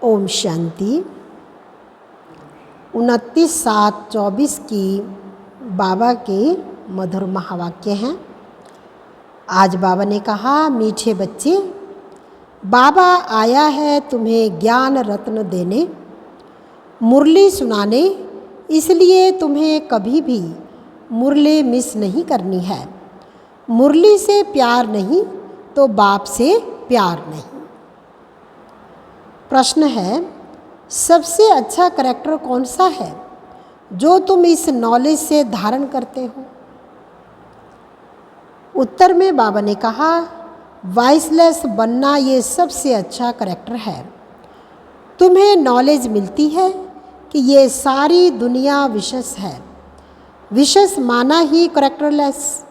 ओम शांति। 29/7/24 की बाबा के मधुर महावाक्य हैं। आज बाबा ने कहा, मीठे बच्चे, बाबा आया है तुम्हें ज्ञान रत्न देने, मुरली सुनाने, इसलिए तुम्हें कभी भी मुरली मिस नहीं करनी है। मुरली से प्यार नहीं तो बाप से प्यार नहीं। प्रश्न है, सबसे अच्छा करैक्टर कौन सा है जो तुम इस नॉलेज से धारण करते हो? उत्तर में बाबा ने कहा, वॉइसलेस बनना ये सबसे अच्छा करैक्टर है। तुम्हें नॉलेज मिलती है कि ये सारी दुनिया विशेष है। विशेष माना ही करैक्टरलेस।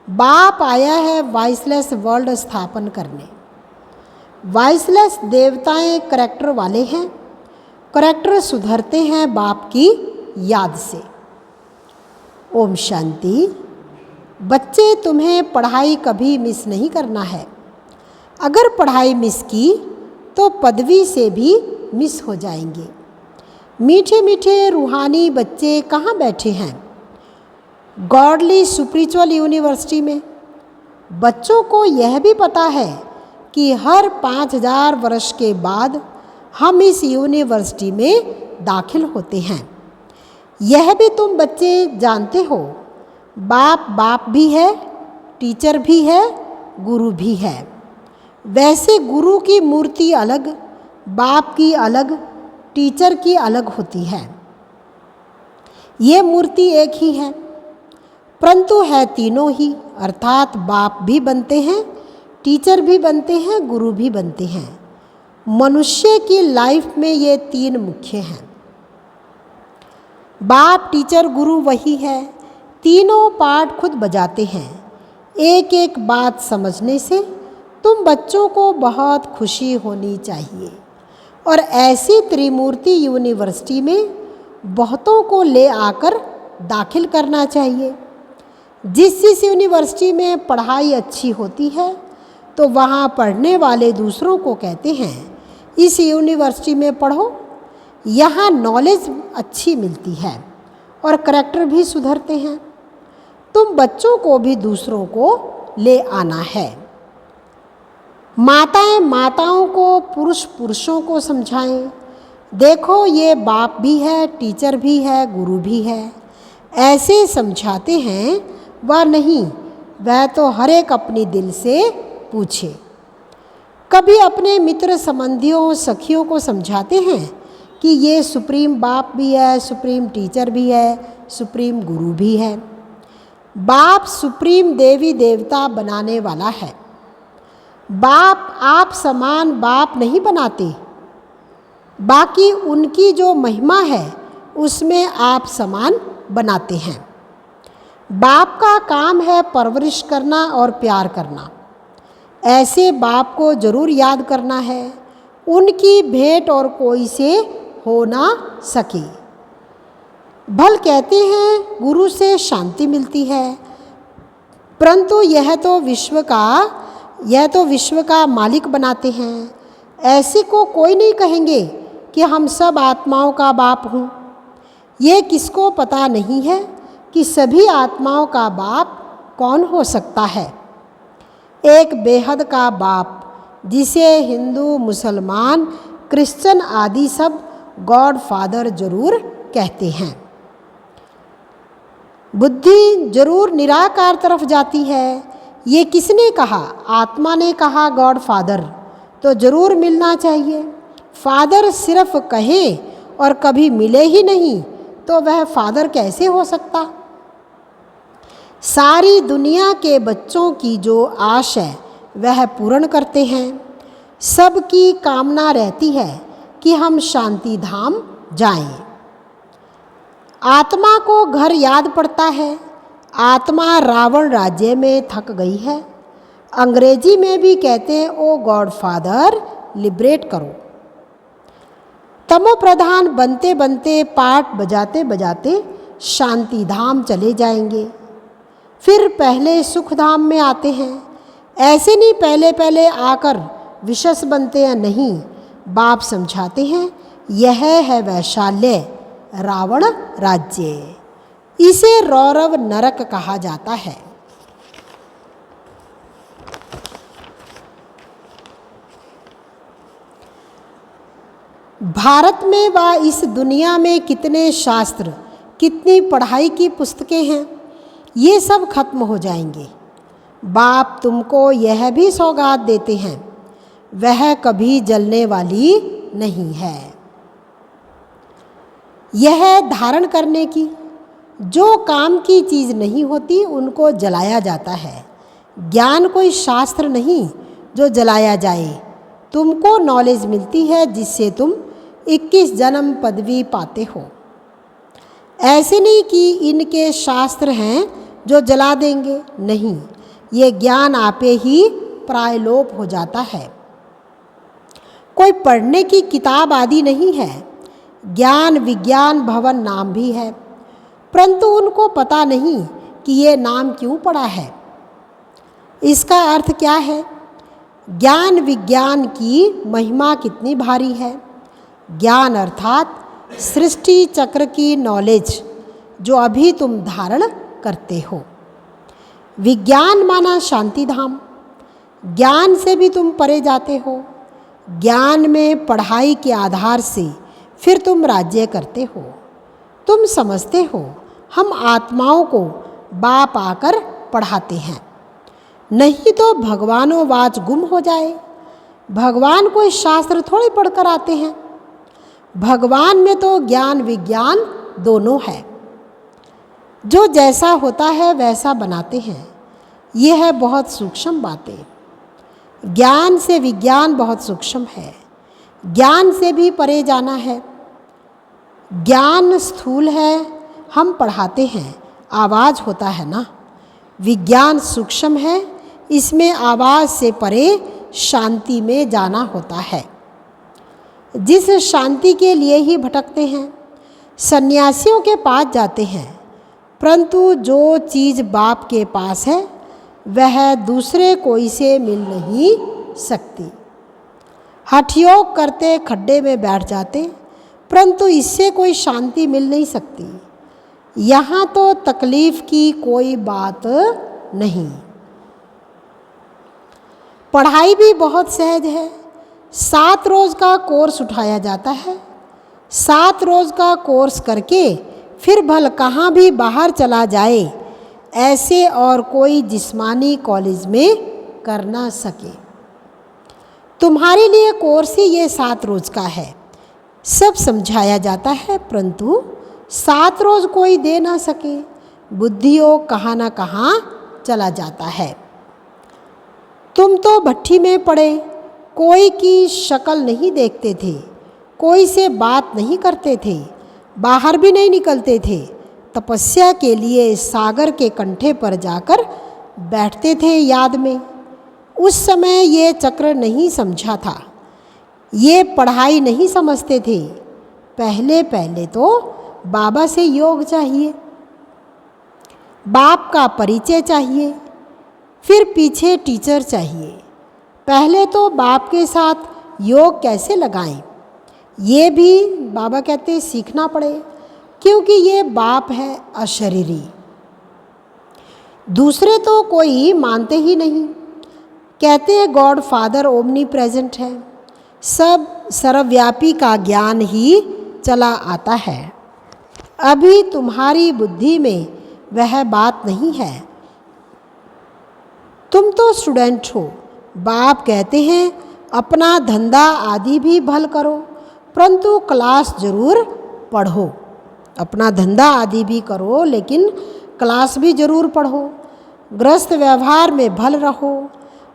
बाप आया है वॉइसलेस वर्ल्ड स्थापन करने। वॉइसलेस देवताएं करैक्टर वाले हैं। करैक्टर सुधरते हैं बाप की याद से। ओम शांति। बच्चे, तुम्हें पढ़ाई कभी मिस नहीं करना है। अगर पढ़ाई मिस की तो पदवी से भी मिस हो जाएंगे। मीठे मीठे रूहानी बच्चे कहाँ बैठे हैं? गॉडली स्पिरिचुअल यूनिवर्सिटी में। बच्चों को यह भी पता है कि हर 5000 वर्ष के बाद हम इस यूनिवर्सिटी में दाखिल होते हैं। यह भी तुम बच्चे जानते हो। बाप भी है, टीचर भी है, गुरु भी है। वैसे गुरु की मूर्ति अलग, बाप की अलग, टीचर की अलग होती है। ये मूर्ति एक ही है, परंतु है तीनों ही, अर्थात बाप भी बनते हैं, टीचर भी बनते हैं, गुरु भी बनते हैं। मनुष्य की लाइफ में ये तीन मुख्य हैं। बाप, टीचर, गुरु वही है। तीनों पार्ट खुद बजाते हैं। एक एक बात समझने से तुम बच्चों को बहुत खुशी होनी चाहिए और ऐसी त्रिमूर्ति यूनिवर्सिटी में बहुतों को ले आकर दाखिल करना चाहिए। जिस यूनिवर्सिटी में पढ़ाई अच्छी होती है तो वहाँ पढ़ने वाले दूसरों को कहते हैं, इस यूनिवर्सिटी में पढ़ो, यहाँ नॉलेज अच्छी मिलती है और करैक्टर भी सुधरते हैं। तुम बच्चों को भी दूसरों को ले आना है। माताएं माताओं को, पुरुष पुरुषों को समझाएं। देखो, ये बाप भी है, टीचर भी है, गुरु भी है। ऐसे समझाते हैं व नहीं, वह तो हर एक अपनी दिल से पूछे। कभी अपने मित्र संबंधियों सखियों को समझाते हैं कि ये सुप्रीम बाप भी है, सुप्रीम टीचर भी है, सुप्रीम गुरु भी है। बाप सुप्रीम देवी देवता बनाने वाला है। बाप आप समान बाप नहीं बनाते, बाकी उनकी जो महिमा है उसमें आप समान बनाते हैं। बाप का काम है परवरिश करना और प्यार करना। ऐसे बाप को जरूर याद करना है। उनकी भेंट और कोई से हो ना सके। भल कहते हैं गुरु से शांति मिलती है, परंतु यह तो विश्व का मालिक बनाते हैं। ऐसे को कोई नहीं कहेंगे कि हम सब आत्माओं का बाप हूँ। ये किसको पता नहीं है कि सभी आत्माओं का बाप कौन हो सकता है। एक बेहद का बाप, जिसे हिंदू, मुसलमान, क्रिश्चियन आदि सब गॉड फादर जरूर कहते हैं। बुद्धि जरूर निराकार तरफ जाती है। ये किसने कहा? आत्मा ने कहा गॉड फादर, तो जरूर मिलना चाहिए। फादर सिर्फ कहे और कभी मिले ही नहीं तो वह फादर कैसे हो सकता? सारी दुनिया के बच्चों की जो आश है वह पूर्ण करते हैं। सबकी कामना रहती है कि हम शांति धाम जाएं। आत्मा को घर याद पड़ता है। आत्मा रावण राज्य में थक गई है। अंग्रेजी में भी कहते हैं, ओ गॉड फादर, लिबरेट करो। तमो प्रधान बनते बनते, पाठ बजाते बजाते शांति धाम चले जाएंगे। फिर पहले सुख धाम में आते हैं। ऐसे नहीं पहले आकर विशेष बनते हैं, नहीं, बाप समझाते हैं, यह है वैशाल्य, रावण राज्य। इसे रौरव नरक कहा जाता है। भारत में व इस दुनिया में कितने शास्त्र, कितनी पढ़ाई की पुस्तकें हैं, ये सब खत्म हो जाएंगे। बाप तुमको यह भी सौगात देते हैं, वह कभी जलने वाली नहीं है। यह धारण करने की, जो काम की चीज़ नहीं होती उनको जलाया जाता है। ज्ञान कोई शास्त्र नहीं जो जलाया जाए। तुमको नॉलेज मिलती है जिससे तुम 21 जन्म पदवी पाते हो। ऐसे नहीं कि इनके शास्त्र हैं जो जला देंगे, नहीं, ये ज्ञान आपे ही प्रायलोप हो जाता है। कोई पढ़ने की किताब आदि नहीं है। ज्ञान विज्ञान भवन नाम भी है, परंतु उनको पता नहीं कि ये नाम क्यों पड़ा है। इसका अर्थ क्या है? ज्ञान विज्ञान की महिमा कितनी भारी है। ज्ञान अर्थात सृष्टि चक्र की नॉलेज जो अभी तुम धारण करते हो। विज्ञान माना शांति धाम। ज्ञान से भी तुम परे जाते हो। ज्ञान में पढ़ाई के आधार से फिर तुम राज्य करते हो। तुम समझते हो हम आत्माओं को बाप आकर पढ़ाते हैं, नहीं तो भगवानों वाच गुम हो जाए। भगवान कोई शास्त्र थोड़े पढ़कर आते हैं। भगवान में तो ज्ञान विज्ञान दोनों है। जो जैसा होता है वैसा बनाते हैं। ये है बहुत सूक्ष्म बातें। ज्ञान से विज्ञान बहुत सूक्ष्म है। ज्ञान से भी परे जाना है। ज्ञान स्थूल है, हम पढ़ाते हैं, आवाज़ होता है ना। विज्ञान सूक्ष्म है, इसमें आवाज़ से परे शांति में जाना होता है। जिस शांति के लिए ही भटकते हैं, सन्यासियों के पास जाते हैं, परंतु जो चीज़ बाप के पास है वह दूसरे कोई से मिल नहीं सकती। हठयोग करते खड्डे में बैठ जाते, परंतु इससे कोई शांति मिल नहीं सकती। यहाँ तो तकलीफ की कोई बात नहीं। पढ़ाई भी बहुत सहज है। 7 रोज़ का कोर्स उठाया जाता है। 7 रोज़ का कोर्स करके फिर भल कहाँ भी बाहर चला जाए, ऐसे और कोई जिस्मानी कॉलेज में कर ना सके। तुम्हारे लिए कोर्स ही ये 7 रोज़ का है। सब समझाया जाता है, परंतु 7 रोज़ कोई दे ना सके। बुद्धियों कहाँ ना कहाँ चला जाता है। तुम तो भट्ठी में पड़े, कोई की शक्ल नहीं देखते थे, कोई से बात नहीं करते थे, बाहर भी नहीं निकलते थे। तपस्या के लिए सागर के कंठे पर जाकर बैठते थे याद में। उस समय ये चक्र नहीं समझा था, ये पढ़ाई नहीं समझते थे। पहले पहले तो बाबा से योग चाहिए, बाप का परिचय चाहिए, फिर पीछे टीचर चाहिए। पहले तो बाप के साथ योग कैसे लगाएं, ये भी बाबा कहते सीखना पड़े, क्योंकि ये बाप है अशरीरी। दूसरे तो कोई मानते ही नहीं, कहते हैं गॉड फादर ओमनी प्रेजेंट है, सब सर्वव्यापी का ज्ञान ही चला आता है। अभी तुम्हारी बुद्धि में वह बात नहीं है। तुम तो स्टूडेंट हो। बाप कहते हैं अपना धंधा आदि भी भल करो, परंतु क्लास जरूर पढ़ो। अपना धंधा आदि भी करो, लेकिन क्लास भी जरूर पढ़ो। गृहस्थ व्यवहार में भल रहो।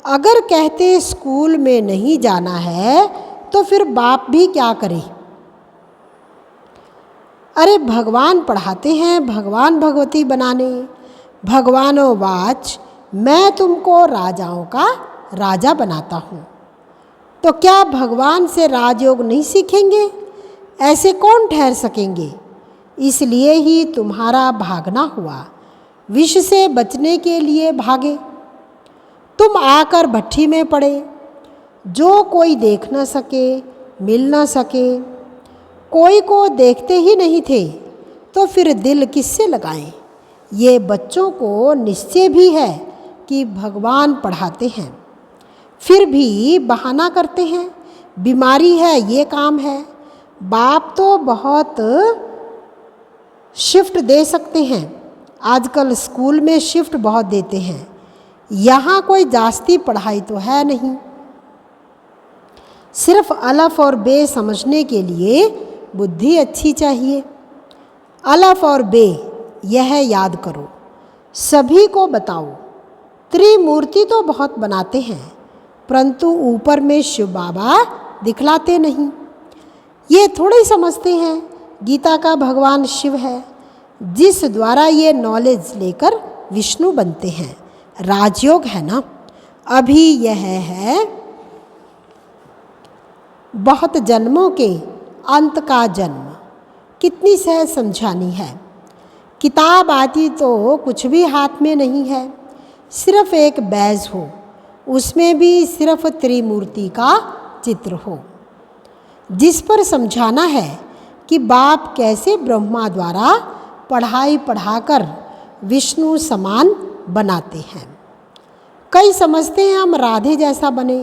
अगर कहते स्कूल में नहीं जाना है तो फिर बाप भी क्या करे। अरे भगवान पढ़ाते हैं भगवान भगवती बनाने। भगवानों वाच मैं तुमको राजाओं का राजा बनाता हूँ। तो क्या भगवान से राजयोग नहीं सीखेंगे? ऐसे कौन ठहर सकेंगे? इसलिए ही तुम्हारा भागना हुआ, विष से बचने के लिए भागे। तुम आकर भट्ठी में पड़े। जो कोई देख न सके मिल न सके। कोई को देखते ही नहीं थे तो फिर दिल किससे लगाएं। ये बच्चों को निश्चय भी है कि भगवान पढ़ाते हैं, फिर भी बहाना करते हैं, बीमारी है, ये काम है। बाप तो बहुत शिफ्ट दे सकते हैं, आजकल स्कूल में शिफ्ट बहुत देते हैं। यहाँ कोई जास्ती पढ़ाई तो है नहीं, सिर्फ अलफ और बे समझने के लिए बुद्धि अच्छी चाहिए। अलफ और बे यह याद करो, सभी को बताओ। त्रिमूर्ति तो बहुत बनाते हैं, परंतु ऊपर में शिव बाबा दिखलाते नहीं। ये थोड़े समझते हैं गीता का भगवान शिव है, जिस द्वारा ये नॉलेज लेकर विष्णु बनते हैं। राजयोग है ना, अभी यह है बहुत जन्मों के अंत का जन्म। कितनी सहज समझानी है। किताब आदि तो कुछ भी हाथ में नहीं है, सिर्फ एक बैज हो, उसमें भी सिर्फ त्रिमूर्ति का चित्र हो, जिस पर समझाना है कि बाप कैसे ब्रह्मा द्वारा पढ़ाई पढ़ाकर विष्णु समान बनाते हैं। कई समझते हैं हम राधे जैसा बने।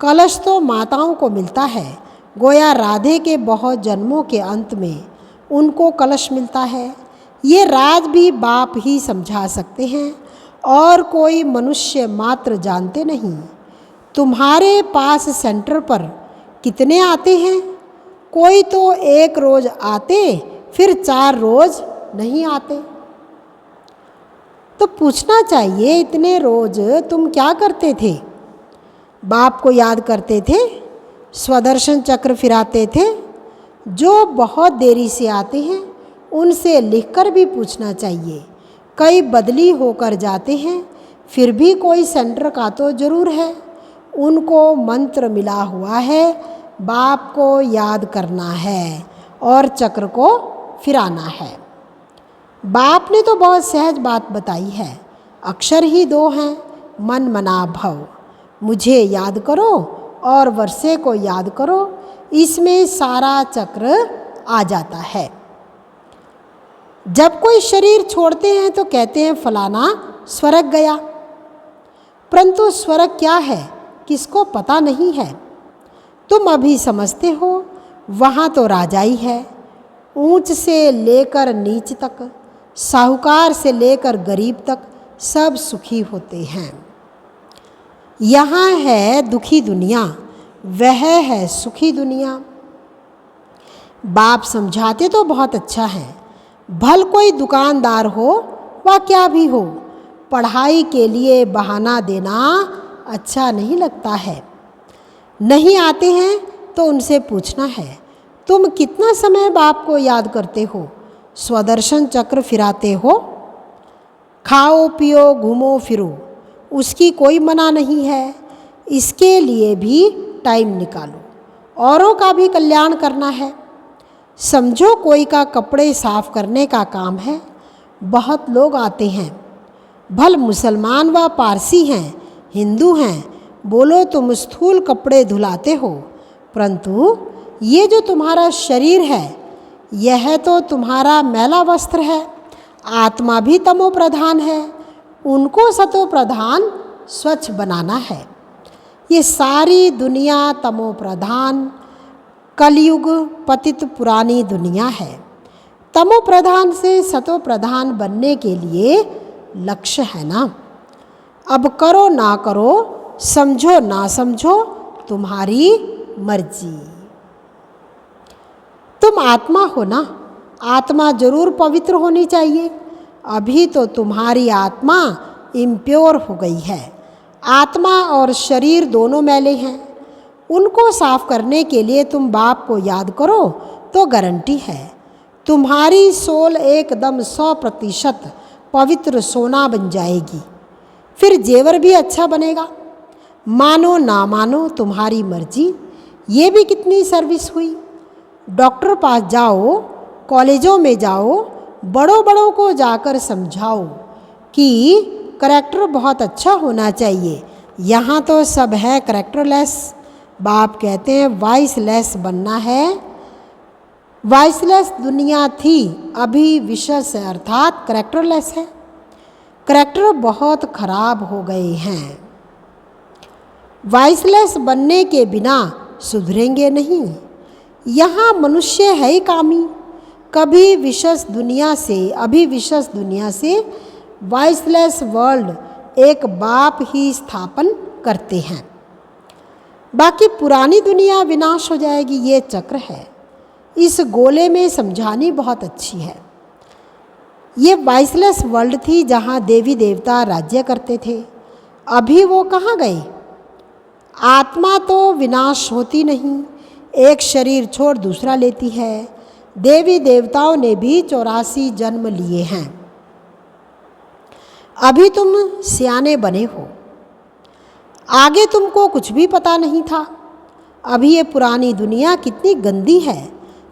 कलश तो माताओं को मिलता है, गोया राधे के बहुत जन्मों के अंत में उनको कलश मिलता है। ये राज भी बाप ही समझा सकते हैं और कोई मनुष्य मात्र जानते नहीं। तुम्हारे पास सेंटर पर कितने आते हैं? कोई तो एक रोज़ आते, फिर 4 रोज़ नहीं आते। तो पूछना चाहिए, इतने रोज़ तुम क्या करते थे? बाप को याद करते थे, स्वदर्शन चक्र फिराते थे। जो बहुत देरी से आते हैं उनसे लिखकर भी पूछना चाहिए। कई बदली होकर जाते हैं, फिर भी कोई सेंटर का तो ज़रूर है। उनको मंत्र मिला हुआ है, बाप को याद करना है और चक्र को फिराना है। बाप ने तो बहुत सहज बात बताई है, अक्षर ही 2 हैं, मन मना भव। मुझे याद करो और वर्षे को याद करो, इसमें सारा चक्र आ जाता है। जब कोई शरीर छोड़ते हैं तो कहते हैं फलाना स्वर्ग गया, परंतु स्वर्ग क्या है किसको पता नहीं है। तुम अभी समझते हो वहाँ तो राजा ही है, ऊंच से लेकर नीच तक, साहूकार से लेकर गरीब तक सब सुखी होते हैं। यहाँ है दुखी दुनिया, वह है सुखी दुनिया। बाप समझाते तो बहुत अच्छा है, भल कोई दुकानदार हो व क्या भी हो, पढ़ाई के लिए बहाना देना अच्छा नहीं लगता है। नहीं आते हैं तो उनसे पूछना है, तुम कितना समय बाप को याद करते हो, स्वदर्शन चक्र फिराते हो? खाओ पियो घूमो फिरो, उसकी कोई मना नहीं है। इसके लिए भी टाइम निकालो, औरों का भी कल्याण करना है। समझो कोई का कपड़े साफ करने का काम है, बहुत लोग आते हैं, भल मुसलमान व पारसी हैं, हिंदू हैं, बोलो तुम स्थूल कपड़े धुलाते हो, परंतु ये जो तुम्हारा शरीर है यह तो तुम्हारा मैला वस्त्र है। आत्मा भी तमो प्रधान है, उनको सतो प्रधान स्वच्छ बनाना है। ये सारी दुनिया तमो प्रधान कलयुग पतित पुरानी दुनिया है। तमो प्रधान से सतो प्रधान बनने के लिए लक्ष्य है ना। अब करो ना करो, समझो ना समझो, तुम्हारी मर्जी। तुम आत्मा हो ना, आत्मा जरूर पवित्र होनी चाहिए। अभी तो तुम्हारी आत्मा इम्प्योर हो गई है। आत्मा और शरीर दोनों मैले हैं, उनको साफ करने के लिए तुम बाप को याद करो तो गारंटी है तुम्हारी सोल एकदम 100% पवित्र सोना बन जाएगी। फिर जेवर भी अच्छा बनेगा। मानो ना मानो तुम्हारी मर्जी। ये भी कितनी सर्विस हुई। डॉक्टर पास जाओ, कॉलेजों में जाओ, बड़ों बड़ों को जाकर समझाओ कि करैक्टर बहुत अच्छा होना चाहिए। यहाँ तो सब है करैक्टरलेस। बाप कहते हैं वॉइसलेस बनना है। वॉइसलेस दुनिया थी, अभी विशेष है अर्थात करैक्टरलेस है। करैक्टर बहुत खराब हो गए हैं। वॉइसलेस बनने के बिना सुधरेंगे नहीं। यहाँ मनुष्य है ही कामी। कभी विशेष दुनिया से, अभी विशेष दुनिया से वॉइसलेस वर्ल्ड एक बाप ही स्थापन करते हैं। बाकी पुरानी दुनिया विनाश हो जाएगी, ये चक्र है। इस गोले में समझानी बहुत अच्छी है। ये वॉइसलेस वर्ल्ड थी जहाँ देवी देवता राज्य करते थे। अभी वो कहाँ गए? आत्मा तो विनाश होती नहीं, एक शरीर छोड़ दूसरा लेती है। देवी देवताओं ने भी 84 जन्म लिए हैं। अभी तुम सियाने बने हो, आगे तुमको कुछ भी पता नहीं था। अभी ये पुरानी दुनिया कितनी गंदी है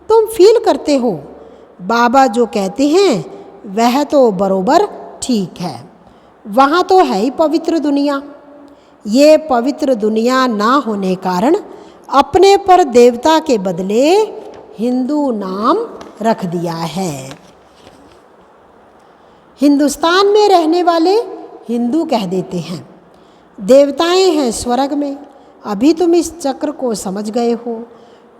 तुम फील करते हो। बाबा जो कहते हैं वह तो बरोबर ठीक है। वहाँ तो है ही पवित्र दुनिया। ये पवित्र दुनिया ना होने कारण अपने पर देवता के बदले हिंदू नाम रख दिया है। हिंदुस्तान में रहने वाले हिंदू कह देते हैं, देवताएं हैं स्वर्ग में। अभी तुम इस चक्र को समझ गए हो।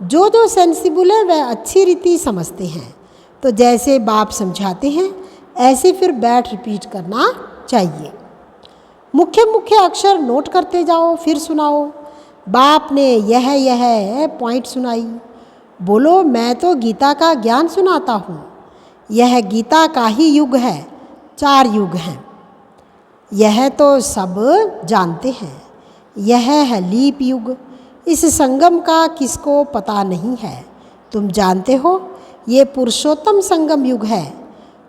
जो जो सेंसिबल है वह अच्छी रीति समझते हैं। तो जैसे बाप समझाते हैं ऐसे फिर बैठ रिपीट करना चाहिए। मुख्य मुख्य अक्षर नोट करते जाओ, फिर सुनाओ। बाप ने यह पॉइंट सुनाई। बोलो मैं तो गीता का ज्ञान सुनाता हूँ। यह गीता का ही युग है, 4 युग हैं। यह तो सब जानते हैं। यह है लीप युग। इस संगम का किसको पता नहीं है? तुम जानते हो ये पुरुषोत्तम संगम युग है।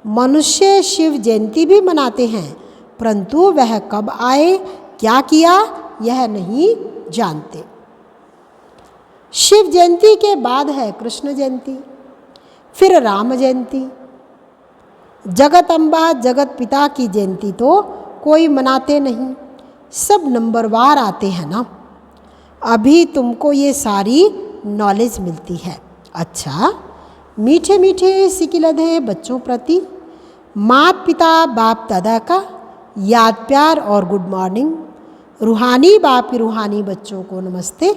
मनुष्य शिव जयंती भी मनाते हैं, परंतु वह कब आए, क्या किया, यह नहीं जानते। शिव जयंती के बाद है कृष्ण जयंती, फिर राम जयंती। जगत अम्बा जगत पिता की जयंती तो कोई मनाते नहीं, सब नंबरवार आते हैं ना। अभी तुमको ये सारी नॉलेज मिलती है। अच्छा, मीठे मीठे सिकिलद हैं बच्चों प्रति। माता पिता बाप दादा का याद प्यार और गुड मॉर्निंग। रूहानी बाप की रूहानी बच्चों को नमस्ते।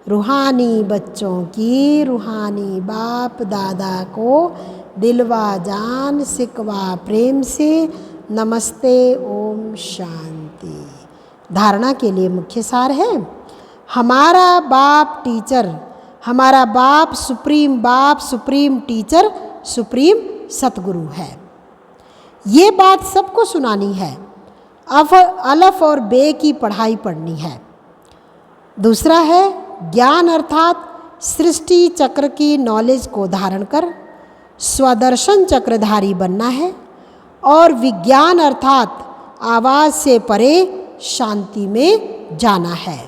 रूहानी बच्चों की रूहानी बाप दादा को दिलवा जान सिकवा प्रेम से नमस्ते। ओम शांति। धारणा के लिए मुख्य सार है, हमारा बाप टीचर, हमारा बाप, सुप्रीम टीचर, सुप्रीम सतगुरु है। ये बात सबको सुनानी है। अलफ और बे की पढ़ाई पढ़नी है। दूसरा है ज्ञान अर्थात सृष्टि चक्र की नॉलेज को धारण कर स्वदर्शन चक्रधारी बनना है। और विज्ञान अर्थात आवाज़ से परे शांति में जाना है।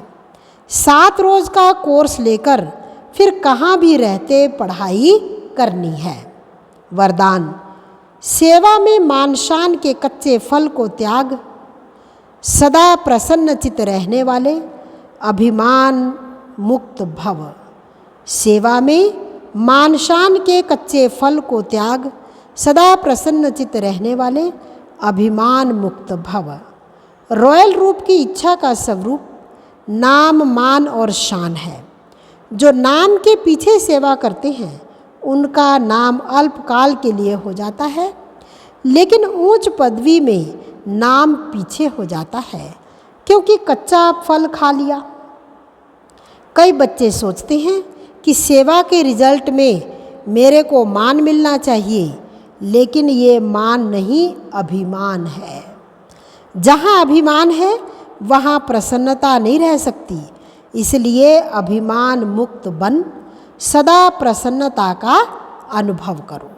7 रोज़ का कोर्स लेकर फिर कहाँ भी रहते पढ़ाई करनी है। वरदान, सेवा में मान शान के कच्चे फल को त्याग, सदा प्रसन्न चित रहने वाले, अभिमान मुक्त भव। सेवा में मान शान के कच्चे फल को त्याग, सदा प्रसन्न चित रहने वाले, अभिमान मुक्त भव। रॉयल रूप की इच्छा का स्वरूप नाम मान और शान है। जो नाम के पीछे सेवा करते हैं उनका नाम अल्पकाल के लिए हो जाता है, लेकिन ऊंच पदवी में नाम पीछे हो जाता है क्योंकि कच्चा फल खा लिया। कई बच्चे सोचते हैं कि सेवा के रिजल्ट में मेरे को मान मिलना चाहिए, लेकिन ये मान नहीं, अभिमान है। जहाँ अभिमान है वहाँ प्रसन्नता नहीं रह सकती। इसलिए अभिमान मुक्त बन सदा प्रसन्नता का अनुभव करो।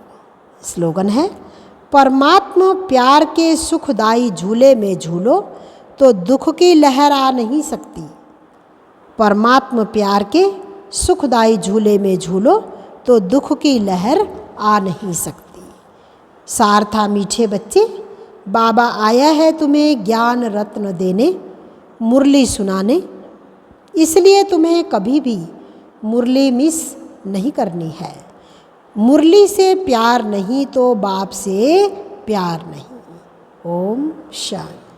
स्लोगन है, परमात्मा प्यार के सुखदाई झूले में झूलो तो दुख की लहर आ नहीं सकती। परमात्मा प्यार के सुखदाई झूले में झूलो तो दुख की लहर आ नहीं सकती। सार था मीठे बच्चे, बाबा आया है तुम्हें ज्ञान रत्न देने, मुरली सुनाने। इसलिए तुम्हें कभी भी मुरली मिस नहीं करनी है। मुरली से प्यार नहीं तो बाप से प्यार नहीं। ओम शांति।